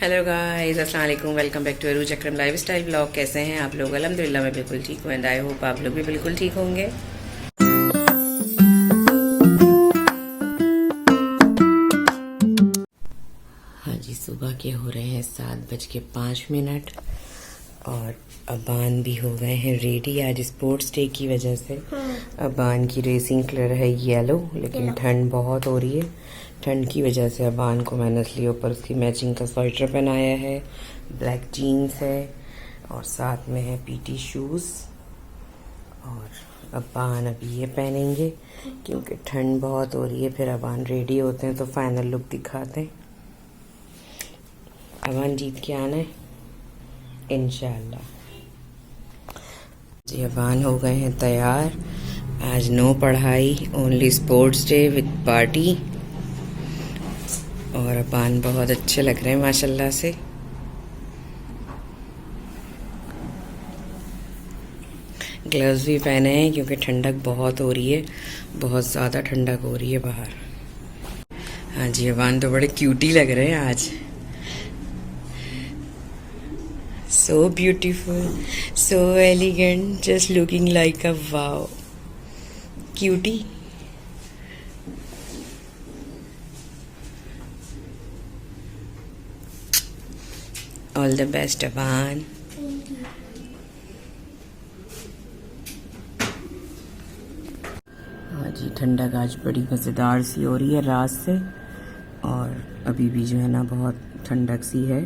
Hello guys, अस्सलाम वालेकुम। Welcome back to Arooj Akram lifestyle blog. कैसे हैं आप लोग? अल्हम्दुलिल्लाह मैं बिल्कुल ठीक हूँ एंड आई होप आप लोग भी बिल्कुल ठीक होंगे। हाँ जी, सुबह के हो रहे हैं 7:05 और अबान भी हो गए हैं रेडी। आज स्पोर्ट्स डे की वजह से अबान की रेसिंग कलर है येलो, लेकिन ठंड बहुत हो रही है। ठंड की वजह से अबान को मैंने इसलिए ऊपर उसकी मैचिंग का स्वेटर पहनाया है। ब्लैक जीन्स है और साथ में है पीटी शूज़। और अबान अभी ये पहनेंगे क्योंकि ठंड बहुत हो रही है। फिर अबान रेडी होते हैं तो फाइनल लुक दिखाते हैं। अबान जीत के आना है इंशाल्लाह। जी अबान हो गए हैं तैयार। आज नो पढ़ाई, only sports day with party. और अबान बहुत अच्छे लग रहे हैं माशाल्लाह से। ग्लव्स भी पहने हैं क्योंकि ठंडक बहुत हो रही है, बहुत ज़्यादा ठंडक हो रही है बाहर। हाँ जी, अबान तो बड़े क्यूटी लग रहे हैं आज। So beautiful, so elegant, just looking like a wow cutie. All the best, Aban. हाँ जी, ठंडक आज बड़ी मज़ेदार सी हो रही है रात से, और अभी भी जो है ना बहुत ठंडक सी है,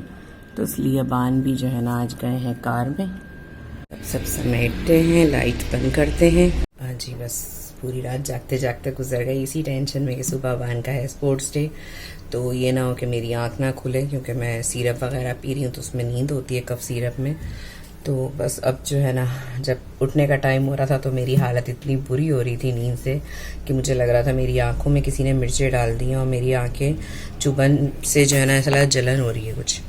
तो इसलिए अबान भी जो है ना आज गए हैं कार में। सब समेटते हैं, लाइट बंद करते हैं। हाँ जी, बस पूरी रात जागते जागते गुजर गई इसी टेंशन में कि सुबह अबान का है स्पोर्ट्स डे, तो ये ना हो कि मेरी आँख ना खुले, क्योंकि मैं सिरप वगैरह पी रही हूँ तो उसमें नींद होती है कफ सिरप में। तो बस अब जो है ना, जब उठने का टाइम हो रहा था तो मेरी हालत इतनी बुरी हो रही थी नींद से कि मुझे लग रहा था मेरी आँखों में किसी ने मिर्चें डाल दी हैं और मेरी आँखें चुभन से जो है ना ऐसा लगा जलन हो रही है कुछ।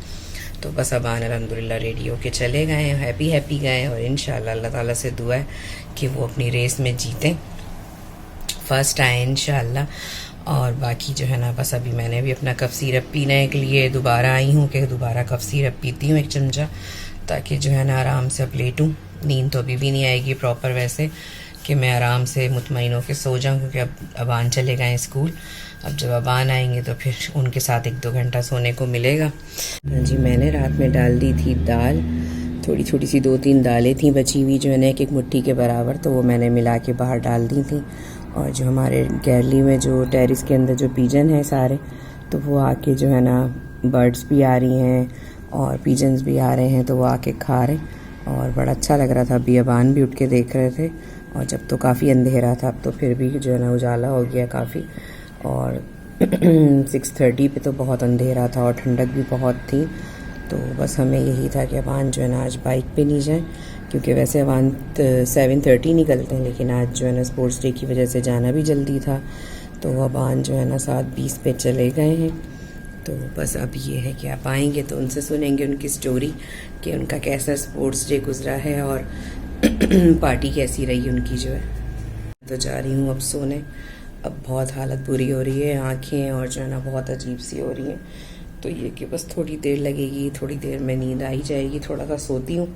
तो बस अबान अल्हम्दुलिल्लाह रेडी होके चले गए हैं, हैप्पी गए, और इंशाल्लाह अल्लाह ताला से दुआ है कि वो अपनी रेस में जीतें, फर्स्ट आए इंशाल्लाह। और बाकी जो है ना, बस अभी मैंने भी अपना कफ सिरप पीने के लिए दोबारा आई हूँ कि दोबारा कफ सिरप पीती हूँ 1 चमचा, ताकि जो है ना आराम से अब लेटूँ। नींद तो अभी भी नहीं आएगी प्रॉपर वैसे कि मैं आराम से मुतमईन होकर सो जाऊँ, क्योंकि अब अबान चले गए स्कूल। अब जब अबान आएंगे तो फिर उनके साथ 1-2 घंटा सोने को मिलेगा। हाँ जी, मैंने रात में डाल दी थी दाल, थोड़ी छोटी सी 2-3 दालें थी बची हुई जो है ना 1-1 मुट्ठी के बराबर, तो वो मैंने मिला के बाहर डाल दी थी। और जो हमारे गैलरी में जो टेरिस के अंदर जो पिजन है सारे, तो वो आके जो है ना, बर्ड्स भी आ रही हैं और पिजन्स भी आ रहे हैं, तो वो आके खा रहे और बड़ा अच्छा लग रहा था। अभी अबान भी उठ के देख रहे थे, और जब तो काफ़ी अंधेरा था, अब तो फिर भी जो है ना उजाला हो गया काफ़ी। और 6:30 पे तो बहुत अंधेरा था और ठंडक भी बहुत थी। तो बस हमें यही था कि अबान जो है ना आज बाइक पे नहीं जाए, क्योंकि वैसे अबान 7:30 निकलते हैं, लेकिन आज जो है ना स्पोर्ट्स डे की वजह से जाना भी जल्दी था, तो अबान जो है ना 7:20 पे चले गए हैं। तो बस अब ये है कि आप आएंगे तो उनसे सुनेंगे उनकी स्टोरी कि उनका कैसा स्पोर्ट्स डे गुजरा है और पार्टी कैसी रही उनकी जो है। तो जा रही हूँ अब सोने। अब बहुत हालत बुरी हो रही है, आँखें और जो है ना बहुत अजीब सी हो रही हैं। तो ये कि बस थोड़ी देर लगेगी, थोड़ी देर में नींद आई जाएगी, थोड़ा सा सोती हूँ,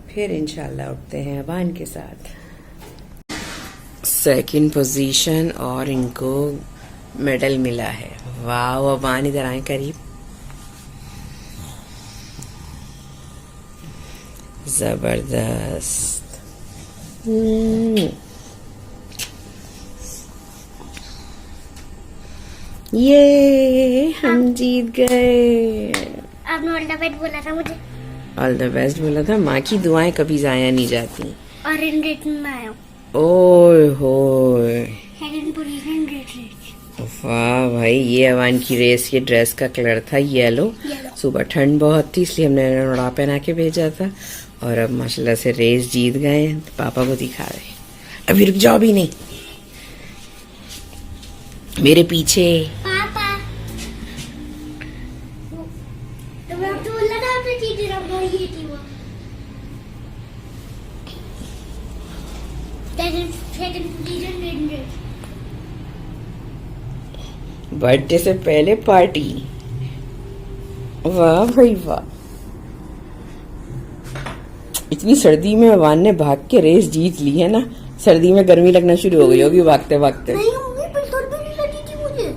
फिर इंशाल्लाह उठते हैं अबान के साथ। 2nd पोजीशन और इनको मेडल मिला है। वाह, अबान इधर आए करीब। जबरदस्त। ये हम जीत गए। आपने ऑल द बेस्ट बोला था मुझे। ऑल द बेस्ट बोला था। माँ की दुआएं कभी जाया नहीं जाती। और इन रेट में आया हूँ। ओए होए, सेकंड पोजीशन रेट। वाह भाई, ये अबान की रेस, ये ड्रेस का कलर था येलो। सुबह ठंड बहुत थी इसलिए हमने नोड़ा पहना के भेजा था, और अब माशाल्लाह से रेस जीत गए। पापा को दिखा रहे। अभी रुक जाओ, भी नहीं, मेरे पीछे। पापा तो मैं तो बोला था आपने चीजें रखो, ये थी वो सेकंड पोजीशन रेट। बर्थडे से पहले पार्टी। वाह भाई वाह, इतनी सर्दी में अबान ने भाग के रेस जीत ली है ना। सर्दी में गर्मी लगना शुरू हो गई होगी भागते भागते। नहीं मम्मी बिल्कुल भी नहीं लगी थी मुझे,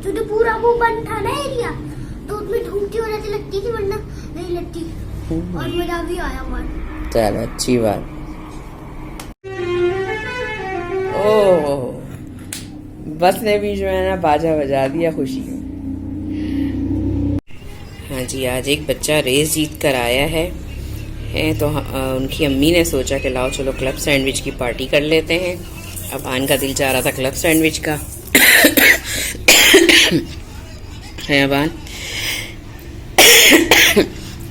क्योंकि पूरा वो बंद था ना एरिया, तो उसमें धूप की वजह से लगती थी, वरना नहीं लगती। और मजा भी आया वहाँ। चलो अच्छी बात। ओह, बस ने भी जो है ना बाजा बजा दिया खुशी में। हाँ जी, आज एक बच्चा रेस जीत कर आया है तो उनकी अम्मी ने सोचा कि लाओ चलो क्लब सैंडविच की पार्टी कर लेते हैं। अबान का दिल चाह रहा था क्लब सैंडविच का। है अबान?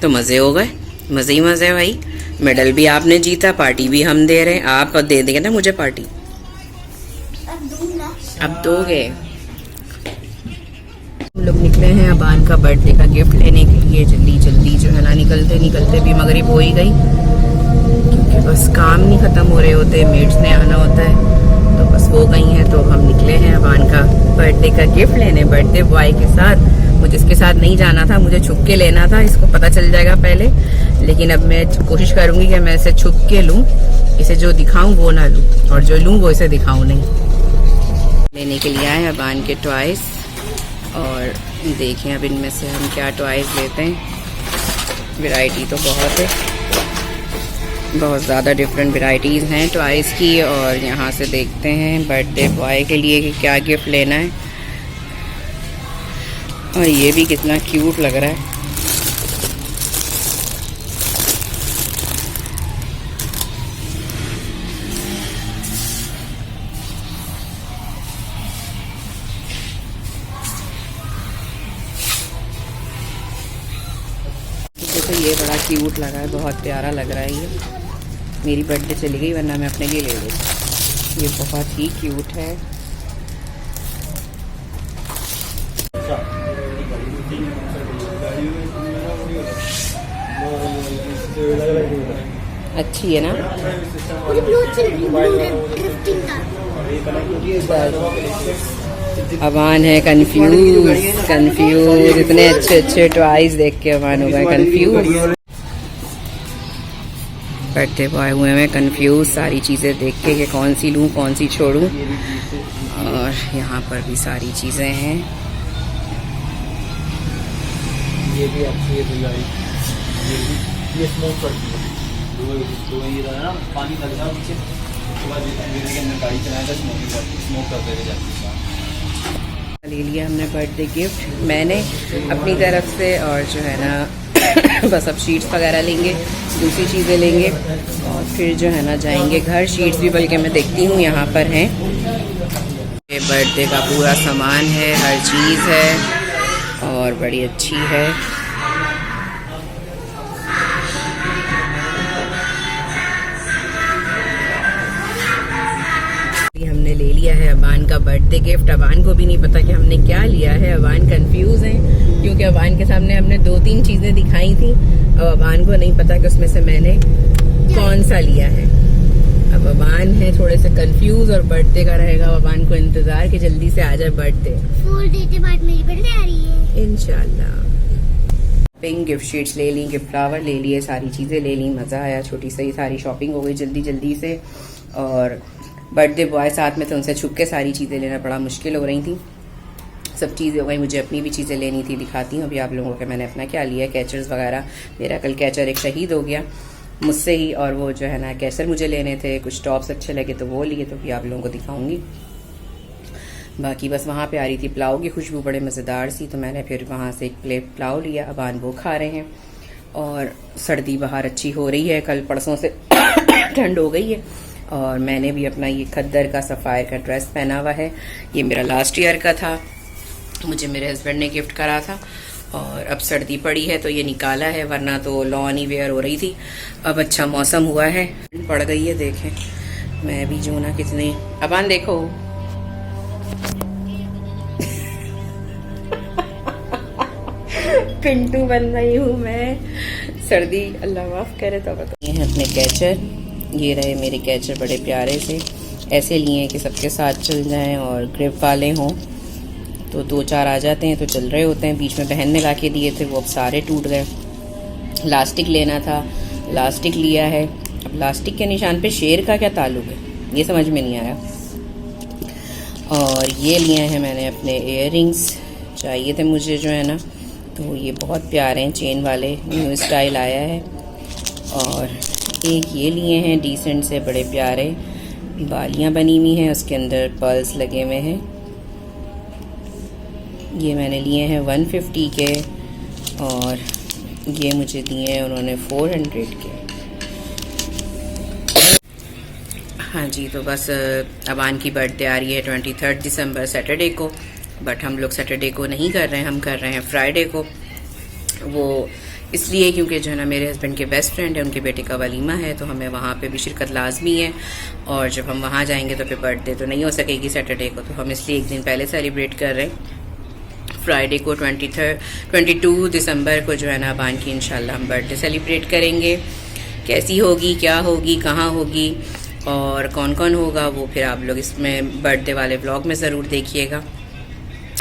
तो मज़े हो गए, मज़े ही मज़े भाई। मेडल भी आपने जीता, पार्टी भी हम दे रहे हैं। आप दे देंगे ना मुझे पार्टी? अब दोगे? हम लोग निकले हैं अबान का बर्थडे का गिफ्ट लेने के लिए। जल्दी जल्दी जो है ना निकलते निकलते भी मगरिब हो ही गई, क्योंकि बस काम नहीं ख़त्म हो रहे होते, मेड्स ने आना होता है, तो बस हो गई हैं। तो हम निकले हैं अबान का बर्थडे का गिफ्ट लेने, बर्थडे बॉय के साथ। मुझे इसके साथ नहीं जाना था, मुझे छुप के लेना था, इसको पता चल जाएगा पहले। लेकिन अब मैं कोशिश करूंगी कि मैं इसे छुप के लूँ, इसे जो दिखाऊं वो ना लूँ, और जो लूँ वो इसे दिखाऊं नहीं। लेने के लिए आए हैं अबान के टॉयज, और देखें अब इनमें से हम क्या टॉयज लेते हैं। वैरायटी तो बहुत है, बहुत ज़्यादा डिफरेंट वैरायटीज़ हैं टॉयज़ की। और यहाँ से देखते हैं बर्थडे बॉय के लिए कि क्या गिफ्ट लेना है। और ये भी कितना क्यूट लग रहा है। तो ये बड़ा क्यूट लगा है, बहुत प्यारा लग रहा है ये। मेरी बर्थडे चली गई, वरना मैं अपने लिए ले लेती। ये बहुत ही क्यूट है। अच्छी है ना? मुझे ब्लू अच्छी लगी, ब्लू ड्रिफ्टिंग का। अबान है कंफ्यूज। इतने अच्छे अच्छे टॉयज देख के अबान हो गए कंफ्यूज। बर्थडे बॉय हुए मैं कंफ्यूज सारी चीज़ें देख के कि कौन सी लूँ कौन सी छोड़ूँ। और यहाँ पर भी सारी चीज़ें हैं। ये भी अच्छी है, ये स्मोक करती है। दो ये ना पानी लग रहा पीछे, उसके बाद के अंदर गाड़ी चलाया था, स्मोक करते हुए जाती है। ले लिया हमने बर्थडे गिफ्ट मैंने अपनी तरफ से, और जो है ना बस अब शीट्स वगैरह लेंगे, दूसरी चीज़ें लेंगे, और फिर जो है ना जाएंगे घर। शीट्स भी बल्कि मैं देखती हूँ यहाँ पर हैं। ये बर्थडे का पूरा सामान है, हर चीज़ है और बड़ी अच्छी है। हमने ले लिया है अबान का बर्थडे गिफ्ट। अबान को भी नहीं पता कि हमने क्या लिया है। अबान कंफ्यूज है, क्योंकि अबान के सामने हमने 2-3 चीज़ें दिखाई थी, और अबान को नहीं पता कि उसमें से मैंने कौन सा लिया है। अब अबान है थोड़े से कंफ्यूज, और बर्थडे का रहेगा अबान को इंतजार कि जल्दी से आ जाए बर्थडे। 4 डे के बाद मेरी बर्थडे आ रही है इंशाल्लाह। पिंक गिफ्ट शीट्स ले ली, गिफ्ट फ्लावर ले लिए, सारी चीज़ें ले ली। मज़ा आया, छोटी सी सारी शॉपिंग हो गई जल्दी जल्दी से। और बर्थडे बॉय साथ में थे, उनसे छुप के सारी चीज़ें लेना बड़ा मुश्किल हो रही थी। सब चीज़ें हो गई, मुझे अपनी भी चीज़ें लेनी थी, दिखाती हूँ अभी आप लोगों को मैंने अपना क्या लिया। कैचर्स वगैरह, मेरा कल कैचर एक शहीद हो गया मुझसे ही, और वो जो है ना कैचर मुझे लेने थे। कुछ टॉप्स अच्छे लगे तो वो लिए, तो भी आप लोगों को दिखाऊंगी। बाकी बस वहाँ पे आ रही थी पुलाव की खुशबू, बड़े मज़ेदार सी, तो मैंने फिर वहाँ से एक प्लेट पुलाव लिया। अबान वो खा रहे हैं। और सर्दी बाहर अच्छी हो रही है, कल परसों से ठंड हो गई है। और मैंने भी अपना ये खद्दर का सफ़ायर का ड्रेस पहना हुआ है। ये मेरा लास्ट ईयर का था, मुझे मेरे हस्बैंड ने गिफ्ट करा था। और अब सर्दी पड़ी है तो ये निकाला है, वरना तो लॉन ही वेयर हो रही थी। अब अच्छा मौसम हुआ है, पड़ गई है। देखें मैं भी जो ना कितने, अबान देखो पिंटू बन रही हूँ मैं। सर्दी अल्लाह माफ करे तो बता। ये हैं अपने कैचर, ये रहे मेरे कैचर बड़े प्यारे से, ऐसे लिए कि सबके साथ चल जाएं और ग्रिप वाले हों। तो 2-4 आ जाते हैं तो चल रहे होते हैं। बीच में बहन ने ला के दिए थे, वो अब सारे टूट गए। लास्टिक लेना था, लास्टिक लिया है। अब लास्टिक के निशान पे शेर का क्या ताल्लुक है, ये समझ में नहीं आया। और ये लिए हैं मैंने अपने इयररिंग्स, चाहिए थे मुझे जो है ना, तो ये बहुत प्यारे हैं, चेन वाले, न्यू स्टाइल आया है। और एक ये लिए हैं डिसेंट से, बड़े प्यारे, बालियाँ बनी हुई हैं, उसके अंदर पर्ल्स लगे हुए हैं। ये मैंने लिए हैं 150 के, और ये मुझे दिए हैं उन्होंने 400 के। हाँ जी, तो बस अबान की बर्थडे आ रही है 23 दिसंबर सैटरडे को, बट हम लोग सैटरडे को नहीं कर रहे हैं, हम कर रहे हैं फ्राइडे को। वो इसलिए क्योंकि जो है ना मेरे हस्बैंड के बेस्ट फ्रेंड है, उनके बेटे का वलीमा है, तो हमें वहाँ पे भी शिरकत लाजमी है। और जब हम वहाँ जाएंगे तो फिर बर्थडे तो नहीं हो सकेगी सैटरडे को, तो हम इसलिए एक दिन पहले सेलिब्रेट कर रहे हैं। फ्राइडे को 22 दिसंबर को जो है ना अबान की इंशाल्लाह हम बर्थडे सेलिब्रेट करेंगे। कैसी होगी, क्या होगी, कहाँ होगी और कौन कौन होगा, वो फिर आप लोग इसमें बर्थडे वाले व्लॉग में ज़रूर देखिएगा।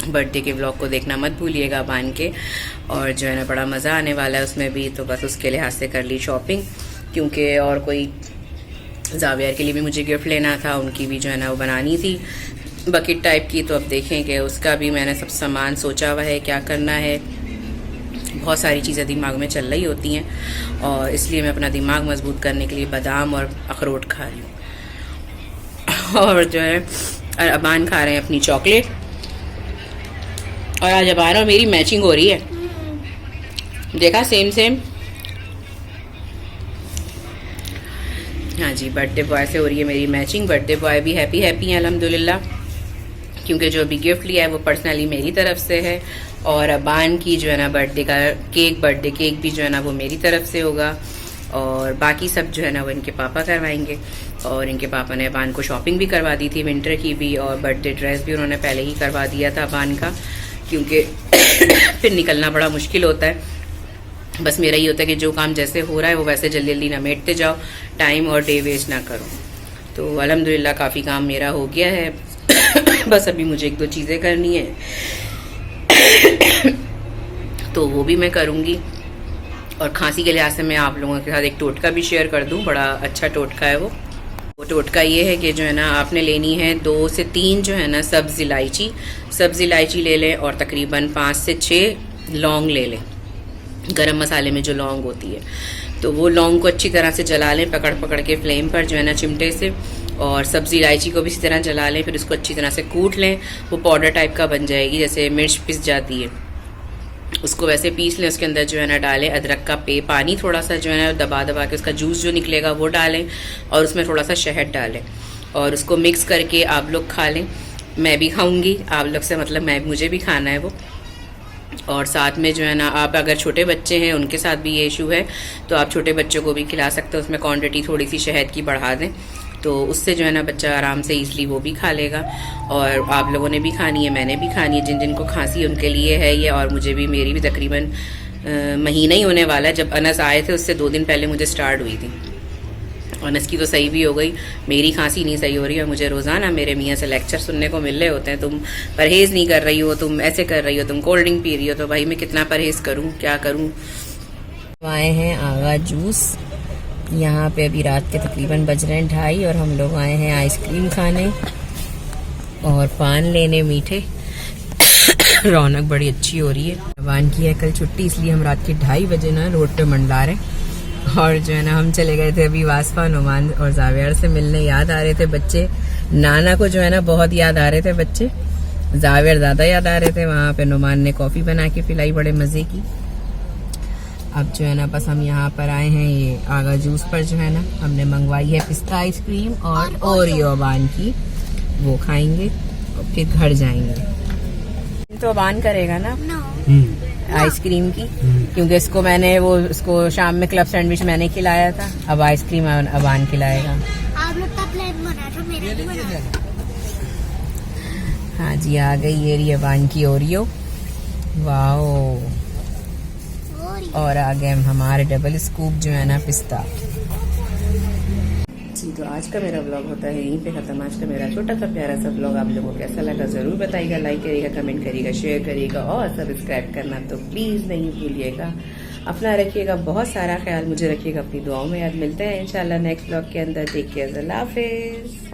बर्थडे के व्लॉग को देखना मत भूलिएगा अबान के। और जो है ना बड़ा मज़ा आने वाला है उसमें भी, तो बस उसके लिहाज से कर ली शॉपिंग, क्योंकि और कोई जावियर के लिए भी मुझे गिफ्ट लेना था, उनकी भी जो है ना वो बनानी थी बकेट टाइप की। तो अब देखेंगे, उसका भी मैंने सब सामान सोचा हुआ है क्या करना है। बहुत सारी चीज़ें दिमाग में चल रही होती हैं, और इसलिए मैं अपना दिमाग मजबूत करने के लिए बादाम और अखरोट खा रही हूँ। और जो है अबान खा रहे हैं अपनी चॉकलेट, और आज अबान और मेरी मैचिंग हो रही है, देखा, सेम सेम। हाँ जी, बर्थडे बॉय से हो रही है मेरी मैचिंग। बर्थडे बॉय भी हैप्पी हैप्पी हैं अल्हम्दुलिल्लाह, क्योंकि जो भी गिफ्ट लिया है वो पर्सनली मेरी तरफ से है। और अबान की जो है ना बर्थडे केक भी जो है ना वो मेरी तरफ से होगा, और बाकी सब जो है ना वो इनके पापा करवाएंगे। और इनके पापा ने अबान को शॉपिंग भी करवा दी थी, विंटर की भी, और बर्थडे ड्रेस भी उन्होंने पहले ही करवा दिया था अबान का, क्योंकि फिर निकलना बड़ा मुश्किल होता है। बस मेरा ये होता है कि जो काम जैसे हो रहा है वो वैसे जल्दी जल्दी नमेटते जाओ, टाइम और डे वेस्ट ना करो। तो अल्हम्दुलिल्लाह काफ़ी काम मेरा हो गया है। बस अभी मुझे 1-2 चीज़ें करनी है, तो वो भी मैं करूँगी। और खांसी के लिहाज से मैं आप लोगों के साथ एक टोटका भी शेयर कर दूँ, बड़ा अच्छा टोटका है वो टोटका ये है कि जो है ना आपने लेनी है 2 से 3 जो है ना सब्ज़ इलायची ले लें, और तकरीबन 5 से 6 लौंग ले लें। गरम मसाले में जो लौंग होती है, तो वो लौंग को अच्छी तरह से जला लें, पकड़ के फ्लेम पर जो है ना चिमटे से, और सब्ज़ी इलायची को भी इसी तरह जला लें। फिर उसको अच्छी तरह से कूट लें, वो पाउडर टाइप का बन जाएगी, जैसे मिर्च पिस जाती है, उसको वैसे पीस लें। उसके अंदर जो है ना डालें अदरक का पानी, थोड़ा सा जो है ना दबा के उसका जूस जो निकलेगा वो डालें, और उसमें थोड़ा सा शहद डालें, और उसको मिक्स करके आप लोग खा लें। मैं भी खाऊंगी, आप लोग से मतलब मुझे भी खाना है वो। और साथ में जो है ना आप अगर छोटे बच्चे हैं, उनके साथ भी ये इशू है, तो आप छोटे बच्चों को भी खिला सकते हो। उसमें क्वांटिटी थोड़ी सी शहद की बढ़ा दें, तो उससे जो है ना बच्चा आराम से ईज़िली वो भी खा लेगा। और आप लोगों ने भी खानी है, मैंने भी खानी है, जिनको खांसी है उनके लिए है ये। और मुझे भी, मेरी भी तकरीबन महीना ही होने वाला है। जब अनस आए थे उससे 2 दिन पहले मुझे स्टार्ट हुई थी। अनस की तो सही भी हो गई, मेरी खांसी नहीं सही हो रही है। मुझे रोज़ाना मेरे मियाँ से लेक्चर सुनने को मिल रहे होते हैं, तुम परहेज़ नहीं कर रही हो, तुम ऐसे कर रही हो, तुम कोल्ड ड्रिंक पी रही हो। तो भाई मैं कितना परहेज़ करूँ, क्या करूँ। आए हैं आगा जूस, यहाँ पे अभी रात के तकरीबन बज रहे हैं 2:30, और हम लोग आए हैं आइसक्रीम खाने और पान लेने मीठे। रौनक बड़ी अच्छी हो रही है। अबान की है कल छुट्टी, इसलिए हम रात के 2:30 बजे ना रोड पे मंडला रहे हैं। और जो है ना हम चले गए थे अभी वास्फा, नुमान और जावियर से मिलने। याद आ रहे थे बच्चे, नाना को जो है ना बहुत याद आ रहे थे बच्चे, जावियर ज़्यादा याद आ रहे थे। वहाँ पे नुमान ने कॉफ़ी बना के पिलाई, बड़े मज़े की। अब जो है ना बस हम यहाँ पर आए हैं ये आगा जूस पर। जो है ना हमने मंगवाई है पिस्ता आइसक्रीम और ओरियो अबान की, वो खाएंगे और फिर घर जाएंगे। तो अबान करेगा ना आइसक्रीम की, क्योंकि इसको शाम में क्लब सैंडविच मैंने खिलाया था, अब आइसक्रीम अबान खिलाएगा। आप लोग का प्लान बना था, मेरा नहीं बना। हाँ जी, आ गई ये रही अबान की ओरियो, वाओ। और आ गए हमारे डबल स्कूप जो है ना पिस्ता। जी, तो आज का मेरा व्लॉग होता है यहीं पे ख़त्म। आज का मेरा छोटा सा प्यारा सा व्लॉग आप लोगों को कैसा लगा ज़रूर बताइएगा, लाइक करिएगा, कमेंट करिएगा, शेयर करिएगा और सब्सक्राइब करना तो प्लीज़ नहीं भूलिएगा। अपना रखिएगा बहुत सारा ख्याल, मुझे रखिएगा अपनी दुआओं में याद। मिलते हैं इंशाल्लाह नेक्स्ट व्लॉग के अंदर। टेक केयर, अल्लाह हाफिज़।